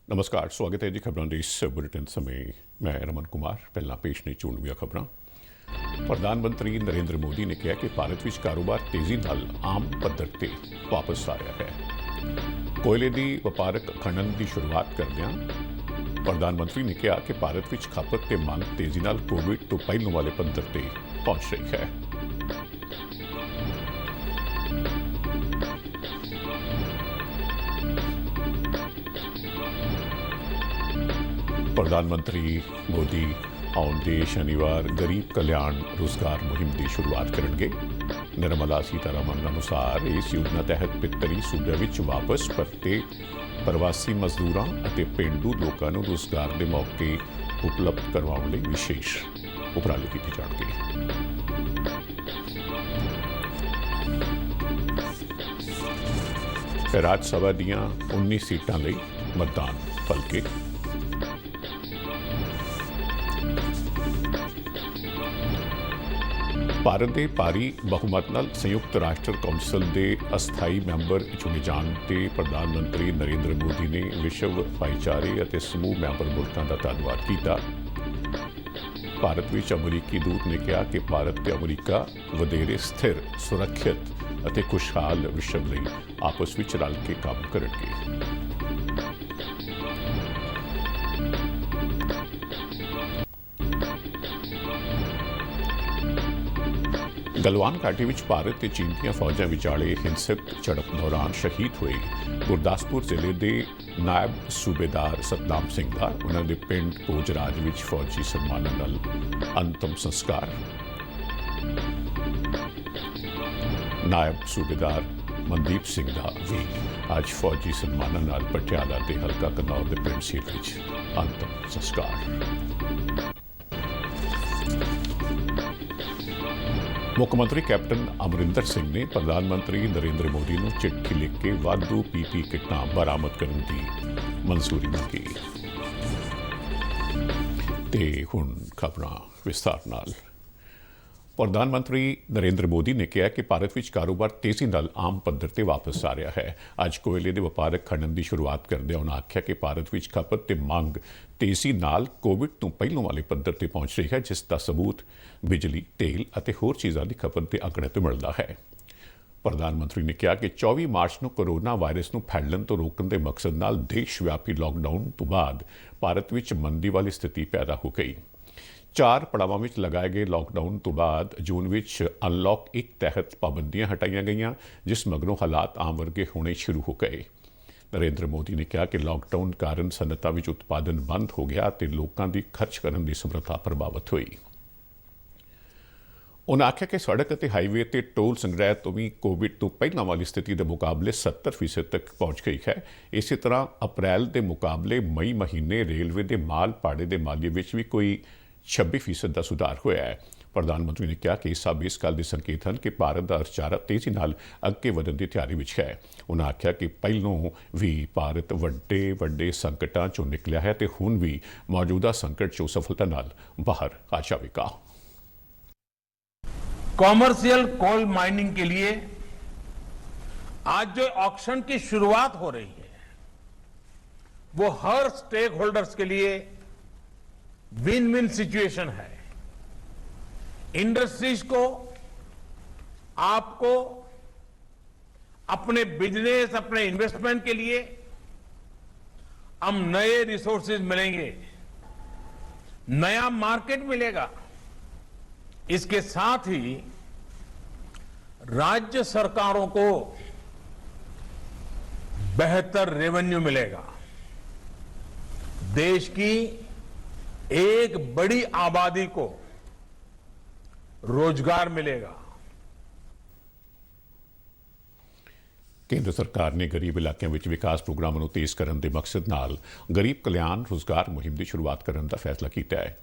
नमस्कार, स्वागत है जी खबरों ਦੇ ਇਸ ਬੁਲੇਟਿਨ ਸਮੇਂ ਮੈਂ ਰਮਨ ਕੁਮਾਰ। ਪਹਿਲਾਂ ਪੇਸ਼ ਨੇ ਚੋਣਵੀਆਂ ਖਬਰਾਂ। ਪ੍ਰਧਾਨ ਮੰਤਰੀ ਨਰਿੰਦਰ ਮੋਦੀ ਨੇ ਕਿਹਾ ਕਿ ਭਾਰਤ ਵਿੱਚ ਕਾਰੋਬਾਰ ਤੇਜ਼ੀ ਨਾਲ ਆਮ ਪੱਧਰ ਤੇ ਵਾਪਸ ਆ ਰਿਹਾ ਹੈ। ਕੋਇਲੇ ਦੀ ਵਪਾਰਕ ਖਣਨ ਦੀ ਸ਼ੁਰੂਆਤ ਕਰਦਿਆਂ ਪ੍ਰਧਾਨ ਮੰਤਰੀ ਨੇ ਕਿਹਾ ਕਿ ਭਾਰਤ ਵਿੱਚ ਖਪਤ ਤੇ ਮੰਗ ਤੇਜ਼ੀ ਨਾਲ ਕੋਵਿਡ ਤੋਂ ਪਹਿਲਾਂ ਵਾਲੇ ਪੱਧਰ ਤੇ ਪਹੁੰਚ ਰਹੀ ਹੈ। प्रधानमंत्री मोदी आउंदे शनिवार गरीब कल्याण रोजगार मुहिम की शुरुआत करेंगे। निर्मला सीतारमन अनुसार इस योजना तहत पितरी सूबे विच वापस परते प्रवासी मजदूरों और पेंडू लोगों को रोजगार के मौके उपलब्ध करवाने लई विशेष उपराले किए जाएंगे। राज्य सभा दीआं 19 सीटां लई मतदान भलके। ਭਾਰਤ ਦੇ ਭਾਰੀ ਬਹੁਮਤ ਨਾਲ ਸੰਯੁਕਤ ਰਾਸ਼ਟਰ ਕੌਂਸਲ ਦੇ ਅਸਥਾਈ ਮੈਂਬਰ ਚੁਣੇ ਜਾਣ ਤੇ ਪ੍ਰਧਾਨ ਮੰਤਰੀ ਨਰਿੰਦਰ ਮੋਦੀ ਨੇ ਵਿਸ਼ਵ ਭਾਈਚਾਰੇ ਅਤੇ ਸਮੂਹ ਮੈਂਬਰ ਮੁਲਕਾਂ ਦਾ ਧੰਨਵਾਦ ਕੀਤਾ। ਭਾਰਤ ਵਿੱਚ ਅਮਰੀਕੀ ਦੂਤ ਨੇ ਕਿਹਾ ਕਿ ਭਾਰਤ ਤੇ ਅਮਰੀਕਾ ਵਧੇਰੇ ਸਥਿਰ, ਸੁਰੱਖਿਅਤ ਅਤੇ ਖੁਸ਼ਹਾਲ ਵਿਸ਼ਵ ਲਈ ਆਪਸ ਵਿੱਚ ਰਲ ਕੇ ਕੰਮ ਕਰਨਗੇ। गलवान घाटी में भारत ते चीन दी फौजां विचाले हिंसक झड़प दौरान शहीद हुए गुरदासपुर जिले के नायब सूबेदार सतनाम सिंह का उन्होंने पिंड भोजराज में फौजी सम्मानां नाल अंतिम संस्कार। नायब सूबेदार मनदीप सिंह का भी अज फौजी सम्मानां नाल पटियाला के हलका कनौर के पिंड सील में अंतिम संस्कार। मुख्यमंत्री कैप्टन अमरिंदर सिंह ने प्रधानमंत्री नरेंद्र मोदी को चिट्ठी लिख के वाधू पीपी किटां बरामद करने की मंजूरी मंगी। ते हुण खबरां विस्तार नाल। प्रधानमंत्री नरेंद्र मोदी ने कहा कि भारत में कारोबार तेजी नाल आम पद्धर ते वापस आ रहा है। अज कोयले के वपारक खनन की शुरुआत करदे उन्होंने आख्या कि भारत में खपत ते मंग तेजी नाल कोविड तो पहलों वाले पद्धर ते पहुंच रही है, जिसका सबूत बिजली, तेल और होर चीज़ों की खपत के आंकड़े तो मिलता है। प्रधानमंत्री ने कहा कि 24 मार्च को कोरोना वायरस को फैलण तो रोकने के मकसद नाल देशव्यापी लॉकडाउन तो बाद भारत में मंदी वाली स्थिति पैदा हो गई। 4 पड़ावां में लगाए गए लॉकडाउन तो बाद जून में अनलॉक 1 तहत पाबंदियां हटाई गई, जिस मगरों हालात आम वर्गे होने शुरू हो गए। नरेंद्र मोदी ने कहा कि लॉकडाउन कारण सनअतां विच उत्पादन बंद हो गया तो लोगों की खर्च करने की समर्था प्रभावित हुई। उन्होंने आख्या कि सड़क और हाईवे ते टोल संग्रह तो भी कोविड तो पहलों वाली स्थिति के मुकाबले 70% तक पहुंच गई है। इसी तरह अप्रैल के मुकाबले मई महीने रेलवे के माल भाड़े के मालिये में भी कोई 26% का सुधार होया है। प्रधानमंत्री ने कहा कि सब इस गल के संकेत हैं कि भारत का अर्थचारा तेजी नाल अगे वधन की तैयारी में है। उन्होंने आख्या कि पहलों भी भारत वड्डे वड्डे संकटां चों निकलिया है तो हुण भी मौजूदा संकट चों सफलता नाल बाहर आ जाएगा। कॉमर्शियल कोल माइनिंग के लिए आज जो ऑक्शन की शुरुआत हो रही है वो हर स्टेक होल्डर्स के लिए विन विन सिचुएशन है। इंडस्ट्रीज को, आपको, अपने बिजनेस, अपने इन्वेस्टमेंट के लिए हम नए रिसोर्सेज मिलेंगे, नया मार्केट मिलेगा। इसके साथ ही राज्य सरकारों को बेहतर रेवेन्यू मिलेगा। देश की एक बड़ी आबादी को रोजगार मिलेगा। केंद्र सरकार ने गरीब इलाकों में विकास प्रोग्रामों को तेज करने के मकसद नाल गरीब कल्याण रोजगार मुहिम की शुरुआत करने का फैसला किया है।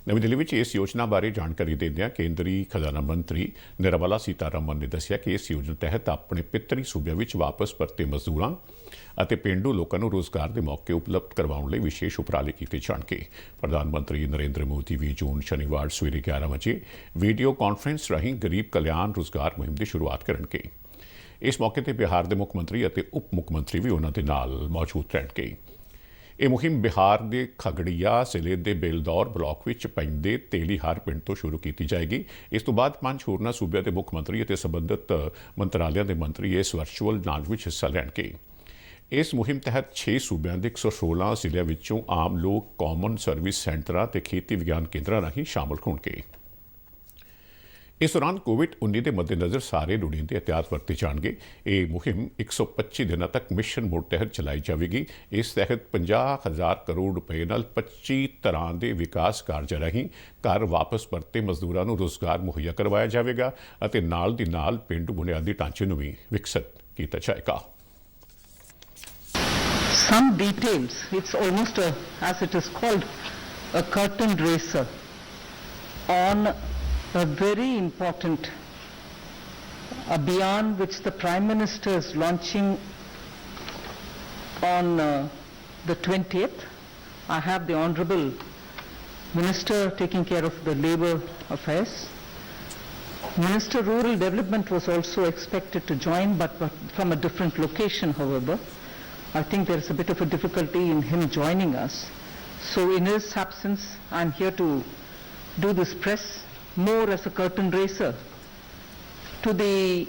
नवी दिल्ली में इस योजना बारे जानकारी देंदे केंद्रीय खजाना मंत्री निर्मला सीतारमन ने दसिया कि इस योजना तहत अपने पितरी सूबे में वापस परते मजदूरों और पेंडू लोगों को रोजगार के मौके उपलब्ध करवाने विशेष उपराले किए जाएंगे। प्रधानमंत्री नरेंद्र मोदी भी जून शनिवार सवेरे 11 बजे वीडियो कॉन्फ्रेंस राही गरीब कल्याण रोजगार मुहिम की शुरुआत करेंगे। इस मौके पर बिहार के मुख्यमंत्री और उप मुख्यमंत्री भी उन्होंने नाल मौजूद रहेंगे। ਇਹ ਮੁਹਿੰਮ ਬਿਹਾਰ ਦੇ ਖਗੜੀਆ ਜ਼ਿਲ੍ਹੇ ਦੇ ਬੇਲਦੌਰ ਬਲਾਕ ਵਿੱਚ ਪੈਂਦੇ ਤੇਲੀਹਾਰ ਪਿੰਡ ਤੋਂ ਸ਼ੁਰੂ ਕੀਤੀ ਜਾਏਗੀ। ਇਸ ਤੋਂ ਬਾਅਦ 5 ਹੋਰਨਾਂ ਸੂਬਿਆਂ ਦੇ ਮੁੱਖ ਮੰਤਰੀ ਅਤੇ ਸੰਬੰਧਿਤ ਮੰਤਰਾਲਿਆਂ ਦੇ ਮੰਤਰੀ ਇਸ ਵਰਚੁਅਲ ਨਾਮ ਵਿੱਚ ਹਿੱਸਾ ਲੈਣਗੇ। ਇਸ ਮੁਹਿੰਮ ਤਹਿਤ 6 ਸੂਬਿਆਂ ਦੇ 116 ਜ਼ਿਲ੍ਹਿਆਂ ਵਿੱਚੋਂ ਆਮ ਲੋਕ ਕਾਮਨ ਸਰਵਿਸ ਸੈਂਟਰਾਂ ਤੇ ਖੇਤੀ ਵਿਗਿਆਨ ਕੇਂਦਰਾਂ ਰਾਹੀਂ ਸ਼ਾਮਲ ਹੋਣਗੇ। ਇਸ ਦੌਰਾਨ ਕੋਵਿਡ-19 ਦੇ ਮੱਦੇਨਜ਼ਰ ਸਾਰੇ ਲੋੜੀਂਦੇ ਅਹਿਤਿਆਤ ਵਰਤੇ ਜਾਣਗੇ। ਇਹ ਮੁਹਿੰਮ 125 ਦਿਨਾਂ ਤੱਕ ਮਿਸ਼ਨ ਮੋਡ ਤਹਿਤ ਚਲਾਈ ਜਾਵੇਗੀ। ਇਸ ਤਹਿਤ 50,000 ਕਰੋੜ ਰੁਪਏ ਨਾਲ 25 ਤਰ੍ਹਾਂ ਦੇ ਵਿਕਾਸ ਕਾਰਜਾਂ ਰਾਹੀਂ ਘਰ ਵਾਪਸ ਪਰਤੇ ਮਜ਼ਦੂਰਾਂ ਨੂੰ ਰੁਜ਼ਗਾਰ ਮੁਹੱਈਆ ਕਰਵਾਇਆ ਜਾਵੇਗਾ ਅਤੇ ਨਾਲ ਦੀ ਨਾਲ ਪਿੰਡੂ ਬੁਨਿਆਦੀ ਢਾਂਚੇ ਨੂੰ ਵੀ ਵਿਕਸਿਤ ਕੀਤਾ ਜਾਏਗਾ। Some details, it's almost as it is called, a curtain raiser on a very important abhiyan which the Prime Minister is launching on the 20th. I have the Honourable Minister taking care of the Labour Affairs. Minister Rural Development was also expected to join, but from a different location, however. I think there is a bit of a difficulty in him joining us. So in his absence, I'm here to do this press more as a curtain raiser to the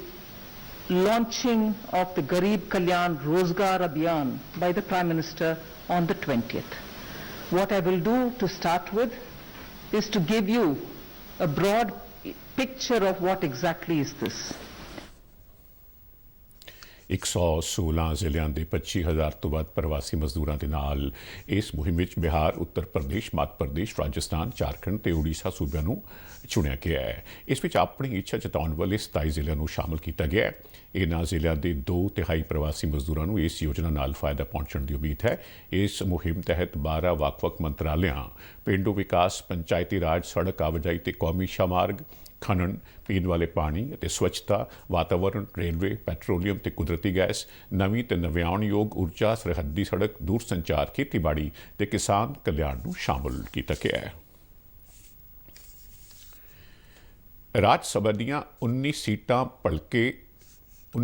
launching of the Garib Kalyan Rozgar Abhiyan by the Prime Minister on the 20th. What I will do to start with is to give you a broad picture of what exactly is this. 116 ਜ਼ਿਲ੍ਹਿਆਂ ਦੇ 25,000 ਤੋਂ ਵੱਧ ਪ੍ਰਵਾਸੀ ਮਜ਼ਦੂਰਾਂ ਦੇ ਨਾਲ ਇਸ ਮੁਹਿੰਮ ਵਿੱਚ ਬਿਹਾਰ, ਉੱਤਰ ਪ੍ਰਦੇਸ਼, ਮੱਧ ਪ੍ਰਦੇਸ਼, ਰਾਜਸਥਾਨ, ਝਾਰਖੰਡ ਤੇ ਉੜੀਸਾ ਸੂਬਿਆਂ ਨੂੰ ਚੁਣਿਆ ਗਿਆ ਹੈ। ਇਸ ਵਿੱਚ ਆਪਣੀ ਇੱਛਾ ਜਤਾਉਣ ਵਾਲੇ 27 ਜ਼ਿਲ੍ਹਿਆਂ ਨੂੰ ਸ਼ਾਮਲ ਕੀਤਾ ਗਿਆ ਹੈ। ਇਹਨਾਂ ਜ਼ਿਲ੍ਹਿਆਂ ਦੇ 2/3 ਪ੍ਰਵਾਸੀ ਮਜ਼ਦੂਰਾਂ ਨੂੰ ਇਸ ਯੋਜਨਾ ਨਾਲ ਫਾਇਦਾ ਪਹੁੰਚਣ ਦੀ ਉਮੀਦ ਹੈ। ਇਸ ਮੁਹਿੰਮ ਤਹਿਤ 12 ਵੱਖ-ਵੱਖ ਮੰਤਰਾਲਿਆਂ, ਪਿੰਡੂ ਵਿਕਾਸ, ਪੰਚਾਇਤੀ ਰਾਜ, ਸੜਕ ਆਵਾਜਾਈ ਤੇ ਕੌਮੀ ਸ਼ਾਹਮਾਰਗ, ਖਨਨ, ਪੀਣ ਵਾਲੇ ਪਾਣੀ ਅਤੇ ਸਵੱਛਤਾ, ਵਾਤਾਵਰਣ, ਰੇਲਵੇ, ਪੈਟਰੋਲੀਅਮ ਤੇ ਕੁਦਰਤੀ ਗੈਸ, ਨਵੀਂ ਤੇ ਨਵਿਆਉਣਯੋਗ ਊਰਜਾ, ਸਰਹੱਦੀ ਸੜਕ, ਦੂਰ ਸੰਚਾਰ, ਖੇਤੀਬਾੜੀ ਤੇ ਕਿਸਾਨ ਕਲਿਆਣ ਨੂੰ ਸ਼ਾਮਲ ਕੀਤਾ ਗਿਆ ਹੈ। ਰਾਜ ਸਭਾ ਦੀਆਂ 19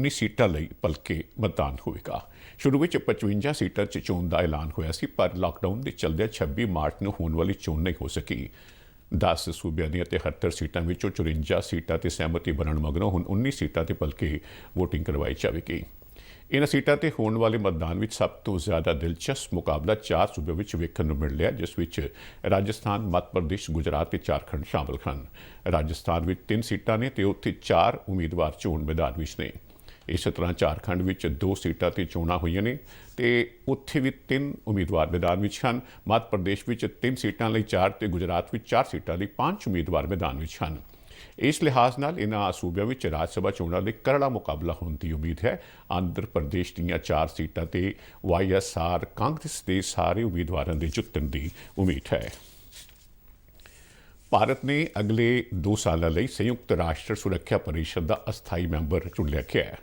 ਸੀਟਾਂ ਲਈ ਭਲਕੇ ਮਤਦਾਨ ਹੋਵੇਗਾ। ਸ਼ੁਰੂ ਵਿੱਚ 55 ਸੀਟਾਂ 'ਚ ਚੋਣ ਦਾ ਐਲਾਨ ਹੋਇਆ ਸੀ, ਪਰ ਲਾਕਡਾਊਨ ਦੇ ਚਲਦਿਆਂ 26 ਮਾਰਚ ਨੂੰ ਹੋਣ ਵਾਲੀ ਚੋਣ ਨਹੀਂ ਹੋ ਸਕੀ। 10 ਸੂਬਿਆਂ ਦੀਆਂ 73 ਸੀਟਾਂ ਵਿੱਚੋਂ 54 ਸੀਟਾਂ ਤੇ ਸਹਿਮਤੀ ਬਣਨ ਮਗਰੋਂ ਹੁਣ 19 ਸੀਟਾਂ ਤੇ ਭਲਕੇ ਵੋਟਿੰਗ ਕਰਵਾਈ ਜਾਵੇਗੀ। ਇਹਨਾਂ ਸੀਟਾਂ ਤੇ ਹੋਣ ਵਾਲੇ ਮਤਦਾਨ ਵਿੱਚ ਸਭ ਤੋਂ ਜ਼ਿਆਦਾ ਦਿਲਚਸਪ ਮੁਕਾਬਲਾ 4 ਸੂਬਿਆਂ ਵਿੱਚ ਵੇਖਣ ਨੂੰ ਮਿਲ ਰਿਹਾ, ਜਿਸ ਵਿੱਚ ਰਾਜਸਥਾਨ, ਮੱਧ ਪ੍ਰਦੇਸ਼, ਗੁਜਰਾਤ ਤੇ ਝਾਰਖੰਡ ਸ਼ਾਮਲ ਹਨ। ਰਾਜਸਥਾਨ ਵਿੱਚ 3 ਸੀਟਾਂ ਨੇ ਤੇ ਉੱਥੇ 4 ਉਮੀਦਵਾਰ ਚੋਣ ਮੈਦਾਨ ਵਿੱਚ ਨੇ। ਇਸੇ ਤਰ੍ਹਾਂ ਝਾਰਖੰਡ ਵਿੱਚ 2 ਸੀਟਾਂ ਤੇ ਚੋਣਾਂ ਹੋਈਆਂ ਨੇ ਤੇ ਉੱਥੇ ਵੀ 3 ਉਮੀਦਵਾਰ ਮੈਦਾਨ ਵਿੱਚ ਹਨ। ਮੱਧ ਪ੍ਰਦੇਸ਼ ਵਿੱਚ 3 ਸੀਟਾਂ ਲਈ 4 ਤੇ ਗੁਜਰਾਤ ਵਿੱਚ 4 ਸੀਟਾਂ ਲਈ 5 ਉਮੀਦਵਾਰ ਮੈਦਾਨ ਵਿੱਚ ਹਨ। ਇਸ ਲਿਹਾਜ਼ ਨਾਲ ਇਹਨਾਂ ਸੂਬਿਆਂ ਵਿੱਚ ਰਾਜ ਸਭਾ ਚੋਣਾਂ ਲਈ ਕਰੜਾ ਮੁਕਾਬਲਾ ਹੋਣ ਦੀ ਉਮੀਦ ਹੈ। ਆਂਧਰ ਪ੍ਰਦੇਸ਼ ਦੀਆਂ 4 ਸੀਟਾਂ ਤੇ YSR ਕਾਂਗਰਸ ਦੇ ਸਾਰੇ ਉਮੀਦਵਾਰਾਂ ਦੇ ਜਿੱਤਣ ਦੀ ਉਮੀਦ ਹੈ। ਭਾਰਤ ਨੇ ਅਗਲੇ 2 ਸਾਲਾਂ ਲਈ ਸੰਯੁਕਤ ਰਾਸ਼ਟਰ ਸੁਰੱਖਿਆ ਪਰਿਸ਼ਦ ਦਾ ਅਸਥਾਈ ਮੈਂਬਰ ਚੁਣ ਲਿਆ ਹੈ।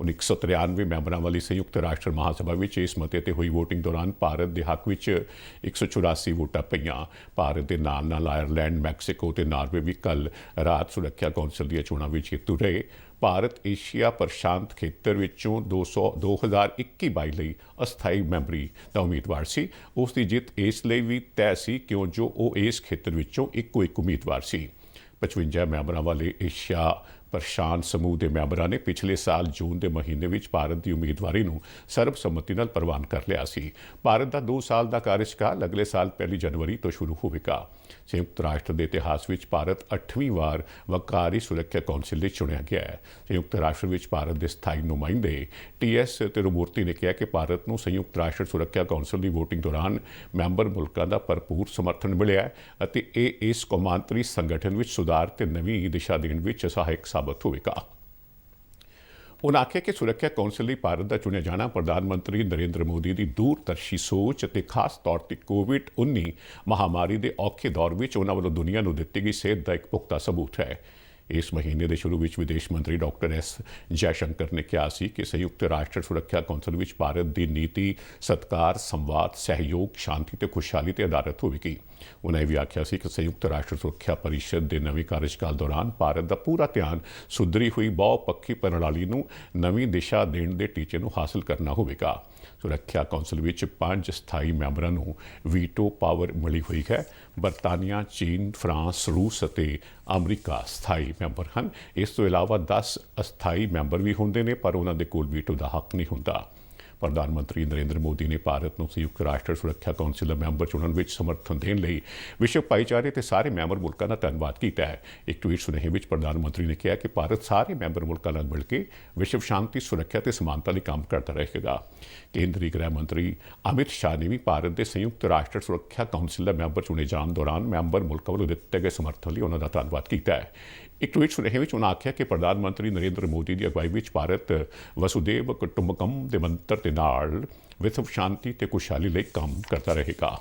193 ਮੈਂਬਰਾਂ ਵਾਲੀ ਸੰਯੁਕਤ ਰਾਸ਼ਟਰ ਮਹਾਸਭਾ ਵਿੱਚ ਇਸ ਮਤੇ ਤੇ ਹੋਈ ਵੋਟਿੰਗ ਦੌਰਾਨ ਭਾਰਤ ਦੇ ਹੱਕ ਵਿੱਚ 184 ਵੋਟਾਂ ਪਈਆਂ। ਭਾਰਤ ਦੇ ਨਾਲ ਆਇਰਲੈਂਡ, ਮੈਕਸੀਕੋ ਤੇ ਨਾਰਵੇ ਵੀ ਕੱਲ੍ਹ ਰਾਤ ਸੁਰੱਖਿਆ ਕੌਂਸਲ ਦੀਆਂ ਚੋਣਾਂ ਵਿੱਚ ਜੇਤੂ ਰਹੇ। ਭਾਰਤ ਏਸ਼ੀਆ ਪ੍ਰਸ਼ਾਂਤ ਖੇਤਰ ਵਿੱਚੋਂ 2021-22 ਲਈ ਅਸਥਾਈ ਮੈਂਬਰੀ ਦਾ ਉਮੀਦਵਾਰ ਸੀ। ਉਸ ਦੀ ਜਿੱਤ ਇਸ ਲਈ ਵੀ ਤੈਅ ਸੀ ਕਿਉਂ ਜੋ ਉਹ ਇਸ ਖੇਤਰ ਵਿੱਚੋਂ ਇੱਕੋ ਇੱਕ ਉਮੀਦਵਾਰ ਸੀ। 55 ਮੈਂਬਰਾਂ ਵਾਲੇ ਏਸ਼ੀਆ ਪ੍ਰਸ਼ਾਂਤ ਸਮੂਹ ਦੇ ਮੈਂਬਰਾਂ ਨੇ ਪਿਛਲੇ ਸਾਲ ਜੂਨ ਦੇ ਮਹੀਨੇ ਵਿੱਚ ਭਾਰਤ ਦੀ ਉਮੀਦਵਾਰੀ ਨੂੰ ਸਰਬਸੰਮਤੀ ਨਾਲ ਪ੍ਰਵਾਨ ਕਰ ਲਿਆ ਸੀ। ਭਾਰਤ ਦਾ 2 ਸਾਲ ਦਾ ਕਾਰਜਕਾਲ ਅਗਲੇ ਸਾਲ 1 ਜਨਵਰੀ ਤੋਂ ਸ਼ੁਰੂ ਹੋਵੇਗਾ। ਸੰਯੁਕਤ ਰਾਸ਼ਟਰ ਦੇ ਇਤਿਹਾਸ ਵਿੱਚ ਭਾਰਤ 8ਵੀਂ ਵਾਰ ਵੱਕਾਰੀ ਸੁਰੱਖਿਆ ਕੌਂਸਲ ਲਈ ਚੁਣਿਆ ਗਿਆ ਹੈ। ਸੰਯੁਕਤ ਰਾਸ਼ਟਰ ਵਿੱਚ ਭਾਰਤ ਦੇ ਸਥਾਈ ਨੁਮਾਇੰਦੇ TS ਤਿਰੂਮੂਰਤੀ ਨੇ ਕਿਹਾ ਕਿ ਭਾਰਤ ਨੂੰ ਸੰਯੁਕਤ ਰਾਸ਼ਟਰ ਸੁਰੱਖਿਆ ਕੌਂਸਲ ਦੀ ਵੋਟਿੰਗ ਦੌਰਾਨ ਮੈਂਬਰ ਮੁਲਕਾਂ ਦਾ ਭਰਪੂਰ ਸਮਰਥਨ ਮਿਲਿਆ ਅਤੇ ਇਹ ਇਸ ਕੌਮਾਂਤਰੀ ਸੰਗਠਨ ਵਿੱਚ ਸੁਧਾਰ ਤੇ ਨਵੀਂ ਦਿਸ਼ਾ ਦੇਣ ਵਿੱਚ ਸਹਾਇਕ ਸਾਬਤ ਹੋਵੇਗਾ। ਉਨ੍ਹਾਂ ਆਖਿਆ ਕਿ ਸੁਰੱਖਿਆ ਕੌਂਸਲ ਲਈ ਭਾਰਤ ਦਾ ਚੁਣਿਆ ਜਾਣਾ ਪ੍ਰਧਾਨ ਮੰਤਰੀ ਨਰਿੰਦਰ ਮੋਦੀ ਦੀ ਦੂਰਦਰਸ਼ੀ ਸੋਚ ਅਤੇ ਖਾਸ ਤੌਰ ਤੇ ਕੋਵਿਡ-19 ਮਹਾਮਾਰੀ ਦੇ ਔਖੇ ਦੌਰ ਵਿੱਚ ਉਨ੍ਹਾਂ ਵੱਲੋਂ ਦੁਨੀਆ ਨੂੰ ਦਿੱਤੀ ਗਈ ਸੇਧ ਦਾ ਇੱਕ ਪੁਖਤਾ ਸਬੂਤ ਹੈ। ਇਸ ਮਹੀਨੇ ਦੇ ਸ਼ੁਰੂ ਵਿੱਚ ਵਿਦੇਸ਼ ਮੰਤਰੀ ਡਾਕਟਰ S ਜੈਸ਼ੰਕਰ ਨੇ ਕਿਹਾ ਸੀ ਕਿ ਸੰਯੁਕਤ ਰਾਸ਼ਟਰ ਸੁਰੱਖਿਆ ਕੌਂਸਲ ਵਿੱਚ ਭਾਰਤ ਦੀ ਨੀਤੀ ਸਤਿਕਾਰ, ਸੰਵਾਦ, ਸਹਿਯੋਗ, ਸ਼ਾਂਤੀ ਤੇ ਖੁਸ਼ਹਾਲੀ ਤੇ ਆਧਾਰਿਤ ਹੋਵੇਗੀ। ਉਨ੍ਹਾਂ ਇਹ ਵੀ ਆਖਿਆ ਸੀ ਕਿ ਸੰਯੁਕਤ ਰਾਸ਼ਟਰ ਸੁਰੱਖਿਆ ਪਰਿਸ਼ਦ ਦੇ ਨਵੇਂ ਕਾਰਜਕਾਲ ਦੌਰਾਨ ਭਾਰਤ ਦਾ ਪੂਰਾ ਧਿਆਨ ਸੁਧਰੀ ਹੋਈ ਬਹੁਪੱਖੀ ਪ੍ਰਣਾਲੀ ਨੂੰ ਨਵੀਂ ਦਿਸ਼ਾ ਦੇਣ ਦੇ ਟੀਚੇ ਨੂੰ ਹਾਸਲ ਕਰਨਾ ਹੋਵੇਗਾ। ਸੁਰੱਖਿਆ ਕੌਂਸਲ ਵਿੱਚ 5 ਸਥਾਈ ਮੈਂਬਰਾਂ ਨੂੰ ਵੀਟੋ ਪਾਵਰ ਮਿਲੀ ਹੋਈ ਹੈ। ਬਰਤਾਨੀਆ, ਚੀਨ, ਫਰਾਂਸ, ਰੂਸ ਅਤੇ ਅਮਰੀਕਾ ਸਥਾਈ ਮੈਂਬਰ ਹਨ। ਇਸ ਤੋਂ ਇਲਾਵਾ 10 ਅਸਥਾਈ ਮੈਂਬਰ ਵੀ ਹੁੰਦੇ ਨੇ, ਪਰ ਉਹਨਾਂ ਦੇ ਕੋਲ ਵੀਟੋ ਦਾ ਹੱਕ ਨਹੀਂ ਹੁੰਦਾ। ਪ੍ਰਧਾਨ ਮੰਤਰੀ ਨਰਿੰਦਰ ਮੋਦੀ ਨੇ ਭਾਰਤ ਨੂੰ ਸੰਯੁਕਤ ਰਾਸ਼ਟਰ ਸੁਰੱਖਿਆ ਕੌਂਸਲ ਦਾ ਮੈਂਬਰ ਚੁਣਨ ਵਿੱਚ ਸਮਰਥਨ ਦੇਣ ਲਈ ਵਿਸ਼ਵ ਭਾਈਚਾਰੇ ਤੇ ਸਾਰੇ ਮੈਂਬਰ ਮੁਲਕਾਂ ਦਾ ਧੰਨਵਾਦ ਕੀਤਾ ਹੈ। ਇੱਕ ਟਵੀਟ ਸੁਨੇਹੇ ਵਿੱਚ ਪ੍ਰਧਾਨ ਮੰਤਰੀ ਨੇ ਕਿਹਾ ਕਿ ਭਾਰਤ ਸਾਰੇ ਮੈਂਬਰ ਮੁਲਕਾਂ ਨਾਲ ਮਿਲ ਕੇ ਵਿਸ਼ਵ ਸ਼ਾਂਤੀ, ਸੁਰੱਖਿਆ ਤੇ ਸਮਾਨਤਾ ਲਈ ਕੰਮ ਕਰਦਾ ਰਹੇਗਾ। ਕੇਂਦਰੀ ਗ੍ਰਹਿ ਮੰਤਰੀ ਅਮਿਤ ਸ਼ਾਹ ਨੇ ਵੀ ਭਾਰਤ ਦੇ ਸੰਯੁਕਤ ਰਾਸ਼ਟਰ ਸੁਰੱਖਿਆ ਕੌਂਸਲ ਦਾ ਮੈਂਬਰ ਚੁਣੇ ਜਾਣ ਦੌਰਾਨ ਮੈਂਬਰ ਮੁਲਕਾਂ ਵੱਲੋਂ ਦਿੱਤੇ ਗਏ ਸਮਰਥਨ ਲਈ ਉਹਨਾਂ ਦਾ ਧੰਨਵਾਦ ਕੀਤਾ ਹੈ। ਇੱਕ ਟਵੀਟ ਸੁਨੇਹੇ ਵਿੱਚ ਉਹਨਾਂ ਆਖਿਆ ਕਿ ਪ੍ਰਧਾਨ ਮੰਤਰੀ ਨਰਿੰਦਰ ਮੋਦੀ ਦੀ ਅਗਵਾਈ ਵਿੱਚ ਭਾਰਤ ਵਸੁਦੇਵ ਕੁਟੁੰਬਕਮ ਦੇ ਮੰਤਰ ਦੇ ਨਾਲ ਵਿਸ਼ਵ ਸ਼ਾਂਤੀ ਤੇ ਖੁਸ਼ਹਾਲੀ ਲਈ ਕੰਮ ਕਰਦਾ ਰਹੇਗਾ।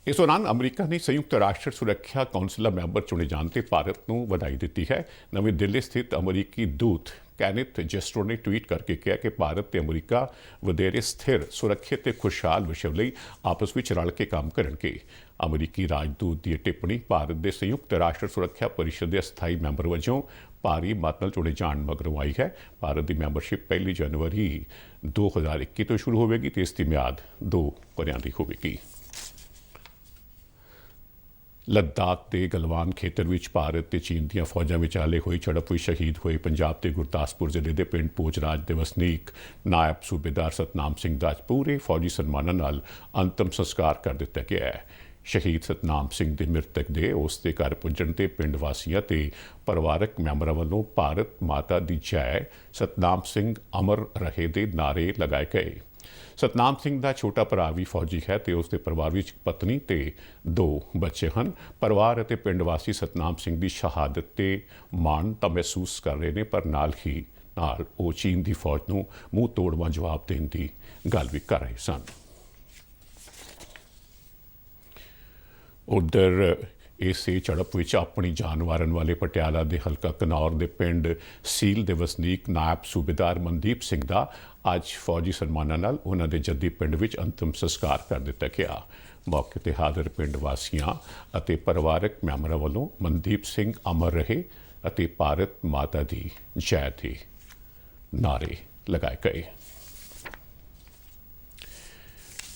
ਇਸ ਦੌਰਾਨ ਅਮਰੀਕਾ ਨੇ ਸੰਯੁਕਤ ਰਾਸ਼ਟਰ ਸੁਰੱਖਿਆ ਕੌਂਸਲ ਦਾ ਮੈਂਬਰ ਚੁਣੇ ਜਾਣ ਤੇ ਭਾਰਤ ਨੂੰ ਵਧਾਈ ਦਿੱਤੀ ਹੈ। ਨਵੀਂ ਦਿੱਲੀ ਸਥਿਤ ਅਮਰੀਕੀ ਦੂਤ ਕੈਨਿਥ ਜੈਸਟਰੋ ਨੇ ਟਵੀਟ ਕਰਕੇ ਕਿਹਾ ਕਿ ਭਾਰਤ ਤੇ ਅਮਰੀਕਾ ਵਧੇਰੇ ਸਥਿਰ, ਸੁਰੱਖਿਅਤ ਤੇ ਖੁਸ਼ਹਾਲ ਵਿਸ਼ਵ ਲਈ ਆਪਸ ਵਿੱਚ ਰਲ ਕੇ ਕੰਮ ਕਰਨਗੇ। ਅਮਰੀਕੀ ਰਾਜਦੂਤ ਦੀ ਟਿੱਪਣੀ ਭਾਰਤ ਦੇ ਸੰਯੁਕਤ ਰਾਸ਼ਟਰ ਸੁਰੱਖਿਆ ਪਰਿਸ਼ਦ ਦੇ ਅਸਥਾਈ ਮੈਂਬਰ ਵਜੋਂ ਭਾਰੀ ਮਤ ਨਾਲ ਚੁਣੇ ਜਾਣ ਮਗਰੋਂ ਆਈ ਹੈ। ਭਾਰਤ ਦੀ ਮੈਂਬਰਸ਼ਿਪ 1 ਜਨਵਰੀ 2021 ਤੋਂ ਸ਼ੁਰੂ ਹੋਵੇਗੀ ਤੇ ਇਸ ਦੀ ਮਿਆਦ 2 ਵਰ੍ਹਿਆਂ ਦੀ ਹੋਵੇਗੀ। ਲੱਦਾਖ ਦੇ ਗਲਵਾਨ ਖੇਤਰ ਵਿੱਚ ਭਾਰਤ ਤੇ ਚੀਨ ਦੀਆਂ ਫੌਜਾਂ ਵਿਚਾਲੇ ਹੋਈ ਝੜਪ ਵਿੱਚ ਸ਼ਹੀਦ ਹੋਏ ਪੰਜਾਬ ਦੇ ਗੁਰਦਾਸਪੁਰ ਜ਼ਿਲ੍ਹੇ ਦੇ ਪਿੰਡ ਪੋਚਰਾਜ ਦੇ ਵਸਨੀਕ ਨਾਇਬ ਸੂਬੇਦਾਰ ਸਤਨਾਮ ਸਿੰਘ ਦਾ ਪੂਰੇ ਫੌਜੀ ਸਨਮਾਨਾਂ ਨਾਲ ਅੰਤਮ ਸੰਸਕਾਰ ਕਰ ਦਿੱਤਾ ਗਿਆ ਹੈ। ਸ਼ਹੀਦ ਸਤਨਾਮ ਸਿੰਘ ਦੇ ਮ੍ਰਿਤਕ ਦੇ ਉਸ ਦੇ ਘਰ ਪੁੱਜਣ ਤੇ ਪਿੰਡ ਵਾਸੀਆਂ ਤੇ ਪਰਿਵਾਰਕ ਮੈਂਬਰਾਂ ਵੱਲੋਂ ਭਾਰਤ ਮਾਤਾ ਦੀ ਜੈ, ਸਤਨਾਮ ਸਿੰਘ ਅਮਰ ਰਹੇ ਦੇ ਨਾਅਰੇ ਲਗਾਏ ਗਏ। ਸਤਨਾਮ ਸਿੰਘ ਦਾ ਛੋਟਾ ਭਰਾ ਵੀ ਫੌਜੀ ਹੈ ਤੇ ਉਸ ਦੇ ਪਰਿਵਾਰ ਵਿੱਚ ਪਤਨੀ ਤੇ 2 ਬੱਚੇ ਹਨ। ਪਰਿਵਾਰ ਅਤੇ ਪਿੰਡ ਵਾਸੀ ਸਤਨਾਮ ਸਿੰਘ ਦੀ ਸ਼ਹਾਦਤ ਤੇ ਮਾਣ ਤਾਂ ਮਹਿਸੂਸ ਕਰ ਰਹੇ ਨੇ, ਪਰ ਨਾਲ ਉਹ ਚੀਨ ਦੀ ਫੌਜ ਨੂੰ ਮੂੰਹ ਤੋੜਵਾਂ ਜਵਾਬ ਦੇਣ ਦੀ ਗੱਲ ਵੀ ਕਰ ਰਹੇ ਸਨ। ਉਧਰ ਇਸੇ ਝੜਪ ਵਿੱਚ ਆਪਣੀ ਜਾਨ ਵਾਰਨ ਵਾਲੇ ਪਟਿਆਲਾ ਦੇ ਹਲਕਾ ਘਨੌਰ ਦੇ ਪਿੰਡ ਸੀਲ ਦੇ ਵਸਨੀਕ ਨਾਇਬ ਸੂਬੇਦਾਰ ਮਨਦੀਪ ਸਿੰਘ ਦਾ ਅੱਜ ਫੌਜੀ ਸਨਮਾਨਾਂ ਨਾਲ ਉਹਨਾਂ ਦੇ ਜੱਦੀ ਪਿੰਡ ਵਿੱਚ ਅੰਤਮ ਸੰਸਕਾਰ ਕਰ ਦਿੱਤਾ ਗਿਆ। ਮੌਕੇ ਤੇ ਹਾਜ਼ਰ ਪਿੰਡ ਵਾਸੀਆਂ ਅਤੇ ਪਰਿਵਾਰਕ ਮੈਂਬਰਾਂ ਵੱਲੋਂ ਮਨਦੀਪ ਸਿੰਘ ਅਮਰ ਰਹੇ ਅਤੇ ਭਾਰਤ ਮਾਤਾ ਦੀ ਜੈ ਦੇ ਨਾਅਰੇ ਲਗਾਏ ਗਏ।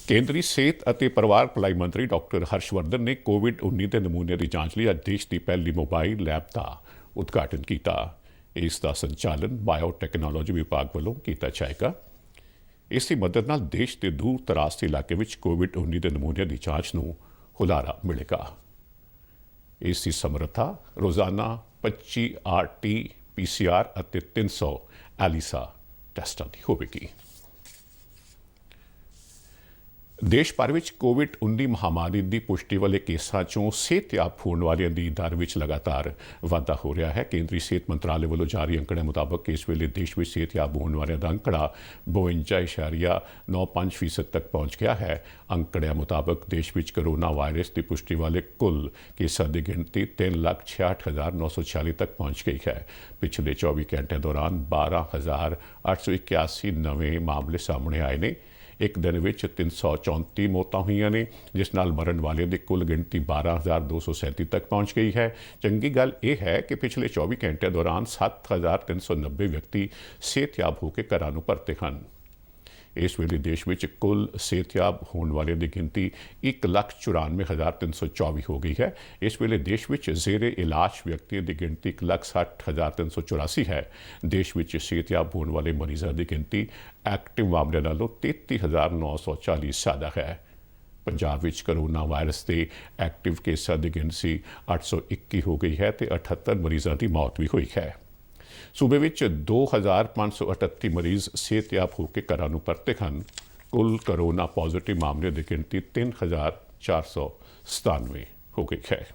ਕੇਂਦਰੀ ਸਿਹਤ ਅਤੇ ਪਰਿਵਾਰ ਭਲਾਈ ਮੰਤਰੀ ਡਾਕਟਰ ਹਰਸ਼ਵਰਧਨ ਨੇ ਕੋਵਿਡ-19 ਦੇ ਨਮੂਨਿਆਂ ਦੀ ਜਾਂਚ ਲਈ ਅੱਜ ਦੇਸ਼ ਦੀ ਪਹਿਲੀ ਮੋਬਾਈਲ ਲੈਬ ਦਾ ਉਦਘਾਟਨ ਕੀਤਾ। ਇਸ ਦਾ ਸੰਚਾਲਨ ਬਾਇਓਟੈਕਨੋਲੋਜੀ ਵਿਭਾਗ ਵੱਲੋਂ ਕੀਤਾ ਜਾਏਗਾ। ਇਸ ਦੀ ਮਦਦ ਨਾਲ ਦੇਸ਼ ਦੇ ਦੂਰ ਦਰਾਜ਼ ਦੇ ਇਲਾਕੇ ਵਿੱਚ ਕੋਵਿਡ-19 ਦੇ ਨਮੂਨਿਆਂ ਦੀ ਜਾਂਚ ਨੂੰ ਹੁਲਾਰਾ ਮਿਲੇਗਾ। ਇਸ ਦੀ ਸਮਰੱਥਾ ਰੋਜ਼ਾਨਾ 25 RT-PCR ਅਤੇ 300 ELISA ਟੈਸਟਾਂ ਦੀ ਹੋਵੇਗੀ। ਦੇਸ਼ ਭਰ ਵਿੱਚ ਕੋਵਿਡ-19 ਮਹਾਮਾਰੀ ਦੀ ਪੁਸ਼ਟੀ ਵਾਲੇ ਕੇਸਾਂ 'ਚੋਂ ਸਿਹਤਯਾਬ ਹੋਣ ਵਾਲਿਆਂ ਦੀ ਦਰ ਵਿੱਚ ਲਗਾਤਾਰ ਵਾਧਾ ਹੋ ਰਿਹਾ ਹੈ। ਕੇਂਦਰੀ ਸਿਹਤ ਮੰਤਰਾਲੇ ਵੱਲੋਂ ਜਾਰੀ ਅੰਕੜਿਆਂ ਮੁਤਾਬਕ ਇਸ ਵੇਲੇ ਦੇਸ਼ ਵਿੱਚ ਸਿਹਤਯਾਬ ਹੋਣ ਵਾਲਿਆਂ ਦਾ ਅੰਕੜਾ 52.95% ਤੱਕ ਪਹੁੰਚ ਗਿਆ ਹੈ। ਅੰਕੜਿਆਂ ਮੁਤਾਬਕ ਦੇਸ਼ ਵਿੱਚ ਕੋਰੋਨਾ ਵਾਇਰਸ ਦੀ ਪੁਸ਼ਟੀ ਵਾਲੇ ਕੁੱਲ ਕੇਸਾਂ ਦੀ ਗਿਣਤੀ 3,66,946 ਤੱਕ ਪਹੁੰਚ ਗਈ ਹੈ। ਪਿਛਲੇ 24 ਘੰਟਿਆਂ ਦੌਰਾਨ 12,881 ਨਵੇਂ ਮਾਮਲੇ ਸਾਹਮਣੇ ਆਏ ਨੇ। ਇੱਕ ਦਿਨ ਵਿੱਚ 334 ਮੌਤਾਂ ਹੋਈਆਂ ਨੇ, ਜਿਸ ਨਾਲ ਮਰਨ ਵਾਲਿਆਂ ਦੀ ਕੁੱਲ ਗਿਣਤੀ 12,237 ਤੱਕ ਪਹੁੰਚ ਗਈ ਹੈ। ਚੰਗੀ ਗੱਲ ਇਹ ਹੈ ਕਿ ਪਿਛਲੇ 24 ਘੰਟਿਆਂ ਦੌਰਾਨ 7,390 ਵਿਅਕਤੀ ਸਿਹਤਯਾਬ ਹੋ ਕੇ ਘਰਾਂ ਨੂੰ ਪਰਤੇ ਹਨ। ਇਸ ਵੇਲੇ ਦੇਸ਼ ਵਿੱਚ ਕੁੱਲ ਸਿਹਤਯਾਬ ਹੋਣ ਵਾਲਿਆਂ ਦੀ ਗਿਣਤੀ 1,94,324 ਹੋ ਗਈ ਹੈ। ਇਸ ਵੇਲੇ ਦੇਸ਼ ਵਿੱਚ ਜ਼ੇਰੇ ਇਲਾਜ ਵਿਅਕਤੀਆਂ ਦੀ ਗਿਣਤੀ 1,60,384 ਹੈ। ਦੇਸ਼ ਵਿੱਚ ਸਿਹਤਯਾਬ ਹੋਣ ਵਾਲੇ ਮਰੀਜ਼ਾਂ ਦੀ ਗਿਣਤੀ ਐਕਟਿਵ ਮਾਮਲਿਆਂ ਨਾਲੋਂ 33,940 ਜ਼ਿਆਦਾ ਹੈ। ਪੰਜਾਬ ਵਿੱਚ ਕੋਰੋਨਾ ਵਾਇਰਸ ਦੇ ਐਕਟਿਵ ਕੇਸਾਂ ਦੀ ਗਿਣਤੀ 821 ਹੋ ਗਈ ਹੈ ਤੇ 78 ਮਰੀਜ਼ਾਂ ਦੀ ਮੌਤ ਵੀ ਹੋਈ ਹੈ। ਸੂਬੇ ਵਿੱਚ 2,538 ਮਰੀਜ਼ ਸਿਹਤਯਾਬ ਹੋ ਕੇ ਘਰਾਂ ਨੂੰ ਪਰਤੇ ਹਨ। ਕੁੱਲ ਕੋਰੋਨਾ ਪੋਜ਼ਿਟਿਵ ਮਾਮਲਿਆਂ ਦੀ ਗਿਣਤੀ 3,497 ਹੋ ਗਈ ਹੈ।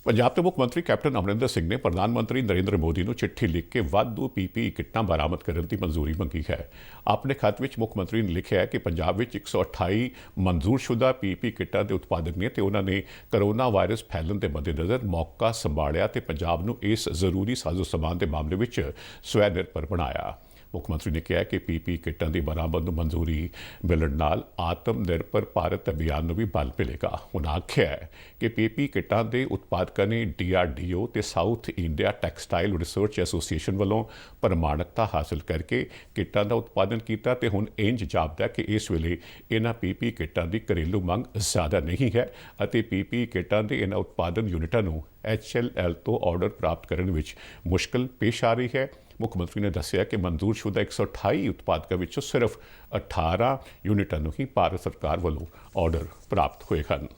ਪੰਜਾਬ ਦੇ ਮੁੱਖ ਮੰਤਰੀ ਕੈਪਟਨ ਅਮਰਿੰਦਰ ਸਿੰਘ ਨੇ ਪ੍ਰਧਾਨ ਮੰਤਰੀ ਨਰਿੰਦਰ ਮੋਦੀ ਨੂੰ ਚਿੱਠੀ ਲਿਖ ਕੇ ਵਾਧੂ PPE ਕਿੱਟਾਂ ਬਰਾਮਦ ਕਰਨ ਦੀ ਮਨਜ਼ੂਰੀ ਮੰਗੀ ਹੈ। ਆਪਣੇ ਖੱਤ ਵਿੱਚ ਮੁੱਖ ਮੰਤਰੀ ਨੇ ਲਿਖਿਆ ਹੈ ਕਿ ਪੰਜਾਬ ਵਿੱਚ 128 ਮਨਜ਼ੂਰਸ਼ੁਦਾ PPE ਕਿੱਟਾਂ ਦੇ ਉਤਪਾਦਕ ਨੇ ਤੇ ਉਹਨਾਂ ਨੇ ਕੋਰੋਨਾ ਵਾਇਰਸ ਫੈਲਣ ਦੇ ਮੱਦੇਨਜ਼ਰ ਮੌਕਾ ਸੰਭਾਲਿਆ ਤੇ ਪੰਜਾਬ ਨੂੰ ਇਸ ਜ਼ਰੂਰੀ ਸਾਜ਼ੋ ਸਮਾਨ ਦੇ ਮਾਮਲੇ ਵਿੱਚ ਸਵੈ ਨਿਰਭਰ ਬਣਾਇਆ। ਮੁੱਖ ਮੰਤਰੀ ਨੇ ਕਿਹਾ ਕਿ ਪੀਪੀ ਕਿੱਟਾਂ ਦੀ ਬਰਾਮਦ ਨੂੰ ਮਨਜ਼ੂਰੀ ਮਿਲਣ ਨਾਲ ਆਤਮ ਨਿਰਭਰ ਭਾਰਤ ਅਭਿਆਨ ਨੂੰ ਵੀ ਬਲ ਮਿਲੇਗਾ। ਉਨ੍ਹਾਂ ਆਖਿਆ ਹੈ ਕਿ ਪੀਪੀ ਕਿੱਟਾਂ ਦੇ ਉਤਪਾਦਕਾਂ ਨੇ DRDO ਤੇ south India textile research association ਵੱਲੋਂ ਪ੍ਰਮਾਣਿਕਤਾ ਹਾਸਲ ਕਰਕੇ ਕਿੱਟਾਂ ਦਾ ਉਤਪਾਦਨ ਕੀਤਾ ਤੇ ਹੁਣ ਇੰਜ ਜਾਪਦਾ ਕਿ ਇਸ ਵੇਲੇ ਇਹਨਾਂ ਪੀਪੀ ਕਿੱਟਾਂ ਦੀ ਘਰੇਲੂ ਮੰਗ ਜ਼ਿਆਦਾ ਨਹੀਂ ਹੈ ਅਤੇ ਪੀਪੀ ਕਿੱਟਾਂ ਦੇ ਇਹਨਾਂ ਉਤਪਾਦਨ ਯੂਨਿਟਾਂ ਨੂੰ HLL ਤੋਂ ਆਰਡਰ ਪ੍ਰਾਪਤ ਕਰਨ ਵਿੱਚ ਮੁਸ਼ਕਲ ਪੇਸ਼ ਆ ਰਹੀ ਹੈ। ਮੁੱਖ ਮੰਤਰੀ ਨੇ ਦੱਸਿਆ ਕਿ ਮਨਜ਼ੂਰਸ਼ੁਦਾ 128 ਉਤਪਾਦਕਾਂ ਵਿੱਚੋਂ ਸਿਰਫ 18 ਯੂਨਿਟਾਂ ਨੂੰ ਹੀ ਭਾਰਤ ਸਰਕਾਰ ਵੱਲੋਂ ਆਰਡਰ ਪ੍ਰਾਪਤ ਹੋਏ ਹਨ।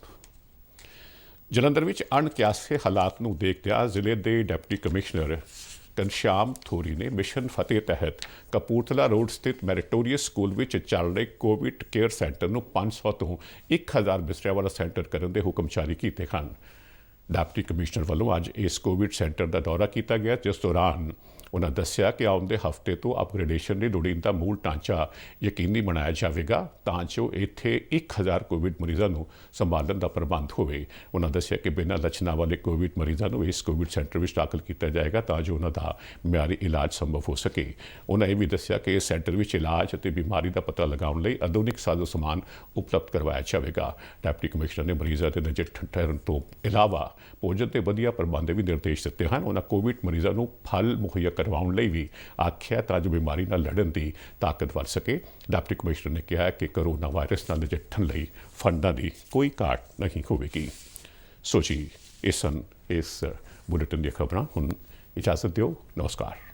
ਜਲੰਧਰ ਵਿੱਚ ਅਣਕਿਆਸੇ ਹਾਲਾਤ ਨੂੰ ਦੇਖਦਿਆਂ ਜ਼ਿਲ੍ਹੇ ਦੇ ਡਿਪਟੀ ਕਮਿਸ਼ਨਰ ਘਨਸ਼ਿਆਮ ਥੋਰੀ ਨੇ ਮਿਸ਼ਨ ਫਤਿਹ ਤਹਿਤ ਕਪੂਰਥਲਾ ਰੋਡ ਸਥਿਤ ਮੈਰੀਟੋਰੀਅਸ ਸਕੂਲ ਵਿੱਚ ਚੱਲ ਰਹੇ ਕੋਵਿਡ ਕੇਅਰ ਸੈਂਟਰ ਨੂੰ 500 ਤੋਂ 1000 ਬਿਸਤਰਿਆਂ ਵਾਲਾ ਸੈਂਟਰ ਕਰਨ ਦੇ ਹੁਕਮ ਜਾਰੀ ਕੀਤੇ ਹਨ। ਡਿਪਟੀ ਕਮਿਸ਼ਨਰ ਵੱਲੋਂ ਅੱਜ ਇਸ ਕੋਵਿਡ ਸੈਂਟਰ ਦਾ ਦੌਰਾ ਕੀਤਾ ਗਿਆ, ਜਿਸ ਦੌਰਾਨ ਉਨ੍ਹਾਂ ਦੱਸਿਆ ਕਿ ਆਉਂਦੇ ਹਫ਼ਤੇ ਤੋਂ ਅਪਗ੍ਰੇਡੇਸ਼ਨ ਲਈ ਲੋੜੀਂਦਾ ਮੂਲ ਢਾਂਚਾ ਯਕੀਨੀ ਬਣਾਇਆ ਜਾਵੇਗਾ ਤਾਂ ਜੋ ਇੱਥੇ 1000 ਕੋਵਿਡ ਮਰੀਜ਼ਾਂ ਨੂੰ ਸੰਭਾਲਣ ਦਾ ਪ੍ਰਬੰਧ ਹੋਵੇ। ਉਨ੍ਹਾਂ ਦੱਸਿਆ ਕਿ ਬਿਨਾਂ ਲੱਛਣਾਂ ਵਾਲੇ ਕੋਵਿਡ ਮਰੀਜ਼ਾਂ ਨੂੰ ਇਸ ਕੋਵਿਡ ਸੈਂਟਰ ਵਿੱਚ ਦਾਖਲ ਕੀਤਾ ਜਾਏਗਾ ਤਾਂ ਜੋ ਉਨ੍ਹਾਂ ਦਾ ਮਿਆਰੀ ਇਲਾਜ ਸੰਭਵ ਹੋ ਸਕੇ। ਉਨ੍ਹਾਂ ਇਹ ਵੀ ਦੱਸਿਆ ਕਿ ਇਸ ਸੈਂਟਰ ਵਿੱਚ ਇਲਾਜ ਅਤੇ ਬਿਮਾਰੀ ਦਾ ਪਤਾ ਲਗਾਉਣ ਲਈ ਆਧੁਨਿਕ ਸਾਜ਼ੋ ਸਮਾਨ ਉਪਲਬਧ ਕਰਵਾਇਆ ਜਾਵੇਗਾ। ਡਿਪਟੀ ਕਮਿਸ਼ਨਰ ਨੇ ਮਰੀਜ਼ਾਂ ਦੇ ਨਜਿੱਠਣ ਤੋਂ ਇਲਾਵਾ ਭੋਜਨ ਤੇ ਵਧੀਆ ਪ੍ਰਬੰਧ ਦੇ ਵੀ ਨਿਰਦੇਸ਼ ਦਿੱਤੇ ਹਨ। ਉਨ੍ਹਾਂ ਕੋਵਿਡ ਮਰੀਜ਼ਾਂ ਨੂੰ ਫਲ ਮੁਹੱਈਆ ਕਰਵਾਉਣ ਲਈ ਵੀ ਆਖਿਆ ਤਾਂ ਜੋ ਬਿਮਾਰੀ ਨਾਲ ਲੜਨ ਦੀ ਤਾਕਤ ਵੱਧ ਸਕੇ। ਡਿਪਟੀ ਕਮਿਸ਼ਨਰ ਨੇ ਕਿਹਾ ਕਿ ਕੋਰੋਨਾ ਵਾਇਰਸ ਨਾਲ ਨਜਿੱਠਣ ਲਈ ਫੰਡਾਂ ਦੀ ਕੋਈ ਘਾਟ ਨਹੀਂ ਹੋਵੇਗੀ। ਸੋ ਜੀ, ਇਸ ਬੁਲੇਟਿਨ ਦੀਆਂ ਖਬਰਾਂ। ਹੁਣ ਇਜਾਜ਼ਤ ਦਿਓ। ਨਮਸਕਾਰ।